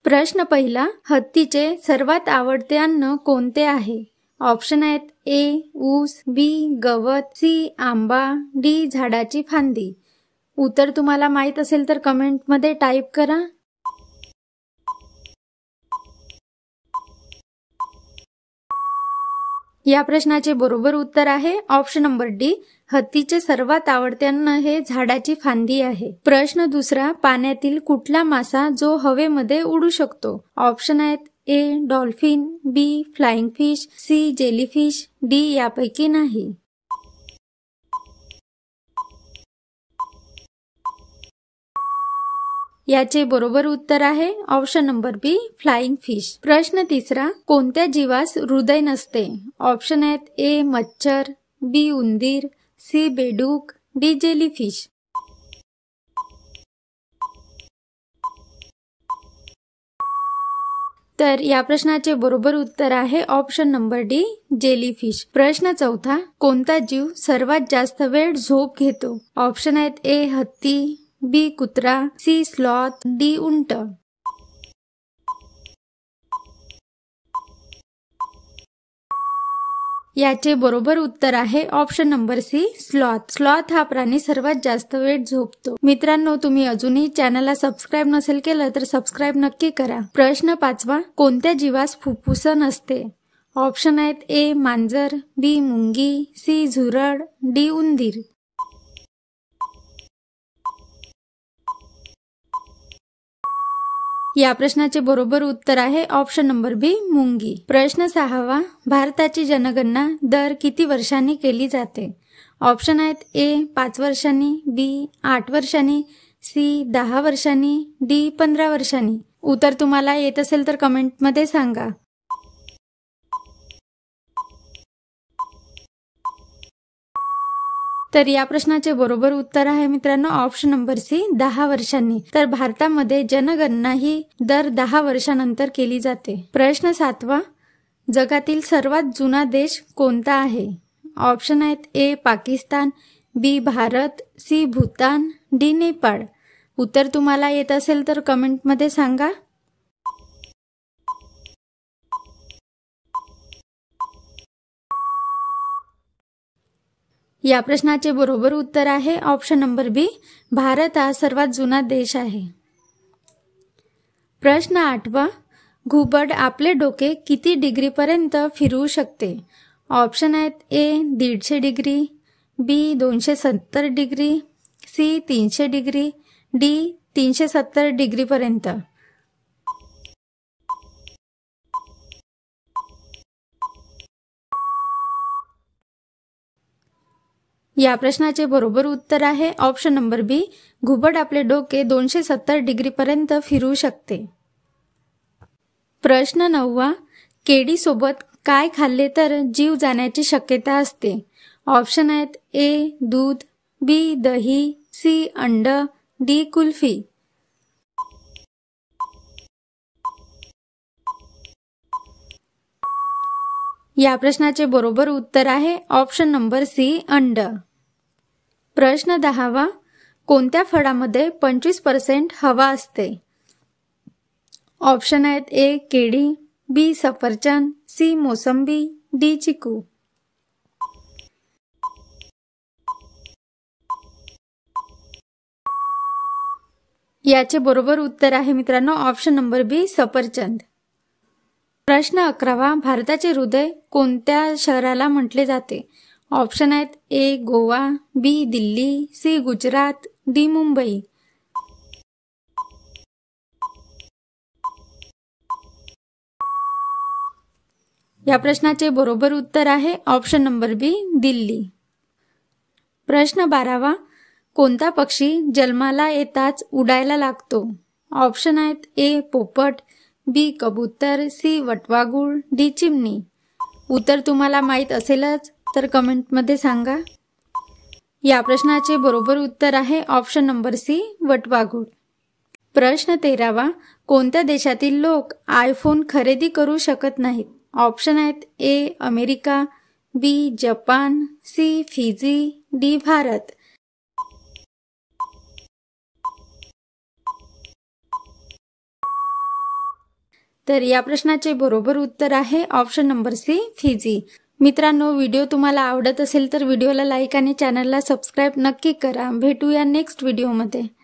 प्रश्न पहिला, हत्तीचे सर्वात आवडते अन्न कोणते आहे? ऑप्शन आहेत ए ऊस, बी गवत, सी आंबा, डी झाडाची फांदी. उत्तर तुम्हाला माहित असेल तर कमेंटमध्ये टाईप करा. या प्रश्नाचे बरोबर उत्तर आहे ऑप्शन नंबर डी, हत्तीचे सर्वात आवडते अन्न हे झाडाची फांदी आहे. प्रश्न दुसरा, पाण्यातील कुठला मासा जो हवेमध्ये उडू शकतो? ऑप्शन आहेत A dolphin, B flying fish, C jellyfish, D यापैकी नाही. याचे बरोबर उत्तर आहे option number B flying fish. प्रश्न तिसरा, कोणत्या जीवास हृदय नसते? ऑप्शन आहेत ए मच्छर, बी उंदीर, सी बेडूक, डी जेलीफिश. तर या प्रश्नाचे बरोबर उत्तर आहे ऑप्शन नंबर डी जेलीफिश. प्रश्न चौथा, कोणता जीव सर्वात जास्त वेळ झोप घेतो? ऑप्शन आहेत ए हत्ती, बी कुत्रा, सी स्लॉथ, डी उंट. याचे बरोबर उत्तर आहे option number C sloth. Sloth हा प्राणी सर्वात जास्त वेळ झोपतो. मित्रांनो, तुम्ही अजूनही चॅनलला सबस्क्राईब नसेल केलं तर सबस्क्राईब नक्की करा. प्रश्न पाचवा, कोणत्या जीवास फुफ्फुस नसते? ऑप्शन आहेत ए मांजर, बी मुंगी, सी झुरळ, डी उंदीर. या प्रश्नाचे बरोबर उत्तर आहे ऑप्शन नंबर बी मुंगी. प्रश्न सहावा, भारताची जनगणना दर किती वर्षांनी केली जाते? ऑप्शन आहेत ए 5 वर्षांनी, बी 8 वर्षांनी, सी 10 वर्षांनी, डी 15 वर्षांनी. उत्तर तुम्हाला येत असेल तर कमेंटमध्ये सांगा. तर या प्रश्नाचे बरोबर उत्तर आहे मित्रांनो ऑप्शन नंबर सी 10 वर्षांनी. तर भारतामध्ये जनगणना ही दर 10 वर्षानंतर केली जाते. प्रश्न सातवा, जगातील सर्वात जुना देश कोणता आहे? ऑप्शन आहेत ए पाकिस्तान, बी भारत, सी भूतान, डी नेपाळ. उत्तर तुम्हाला येत असेल तर कमेंटमध्ये सांगा. या प्रश्नाचे बरोबर उत्तर आहे ऑप्शन नंबर बी भारत हा सर्वात जुना देश आहे. प्रश्न आठवा, घुबड आपले डोके किती डिग्रीपर्यंत फिरवू शकते? ऑप्शन आहेत ए 150 डिग्री, बी 270 डिग्री, सी 300 डिग्री, डी 370 डिग्रीपर्यंत. या प्रश्नाचे बरोबर उत्तर आहे ऑप्शन नंबर बी, घुबड आपले डोके 270 डिग्रीपर्यंत फिरवू शकते. प्रश्न 9वा, केळीसोबत काय खाल्ले तर जीव जाण्याची शक्यता असते? ऑप्शन आहेत ए दूध, बी दही, सी अंड, डी कुल्फी. या प्रश्नाचे बरोबर उत्तर आहे ऑप्शन नंबर सी अंड. प्रश्न 10वा, कोणत्या फळामध्ये 25% हवा असते? ऑप्शन आहेत ए केळी, बी सफरचंद, सी मोसंबी, डी चिकू. याचे बरोबर उत्तर आहे मित्रांनो ऑप्शन नंबर बी सफरचंद. प्रश्न 11वा, भारताचे हृदय कोणत्या शहराला म्हटले जाते? ऑप्शन आहेत ए गोवा, बी दिल्ली, सी गुजरात, डी मुंबई. या प्रश्नाचे बरोबर उत्तर आहे ऑप्शन नंबर बी दिल्ली. प्रश्न 12वा, कोणता पक्षी जन्माला येताच उडायला लागतो? ऑप्शन आहेत ए पोपट, बी कबूतर, सी वटवाघूळ, डी चिमणी. उत्तर तुम्हाला माहित असेलच तर कमेंटमध्ये सांगा. या प्रश्नाचे बरोबर उत्तर आहे ऑप्शन नंबर सी वटवाघूळ. प्रश्न 13वा, कोणत्या देशातील लोक आयफोन खरेदी करू शकत नाहीत? ऑप्शन आहेत A America, B Japan, C Fiji, D Bharat. तर या प्रश्नाचे बरोबर उत्तर आहे ऑप्शन नंबर सी, फिजी. मित्रांनो, व्हिडिओ तुम्हाला आवडत असेल तर व्हिडिओला लाईक आणि चॅनलला सबस्क्राईब नक्की करा. भेटूया नेक्स्ट व्हिडिओमध्ये.